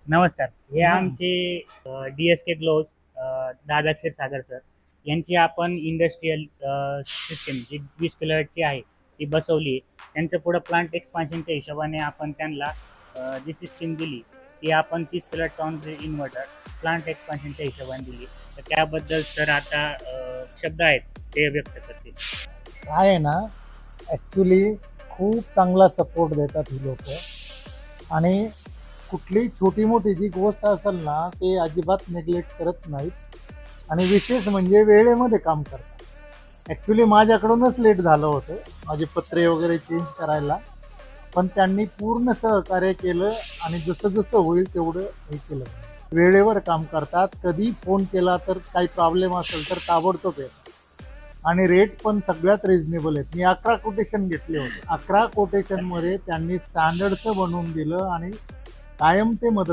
नमस्कार. हे आमचे DSK ग्लोव्ज दादा क्षीरसागर सर यांची आपण इंडस्ट्रियल सिस्टीम जी 20 किलोवॅटची आहे ती बसवली आहे. त्यांचं पुढं प्लांट एक्सपान्शनच्या हिशोबाने आपण त्यांना जी सिस्टीम दिली ती आपण 30 किलोवॅट काउंटर इन्व्हर्टर प्लांट एक्सपान्शनच्या हिशोबाने दिली. तर त्याबद्दल सर आता शब्द आहेत ते व्यक्त करतील. काय आहे ना, ॲक्च्युली खूप चांगला सपोर्ट देतात ही लोक. आणि कुठली छोटी मोठी जी गोष्ट असेल ना ते अजिबात नेग्लेक्ट करत नाहीत. आणि विशेष म्हणजे वेळेमध्ये काम करतात. ॲक्च्युली माझ्याकडूनच लेट झालं होतं माझे पत्रे वगैरे चेंज करायला, पण त्यांनी पूर्ण सहकार्य केलं आणि जसं जसं होईल तेवढं हे केलं. वेळेवर काम करतात. कधी फोन केला तर काही प्रॉब्लेम असेल तर ताबडतोब येतात. आणि रेट पण सगळ्यात रिजनेबल आहेत. मी 11 कोटेशन घेतले होते. 11 कोटेशनमध्ये त्यांनी स्टँडर्डचं बनवून दिलं आणि कायम ते मदत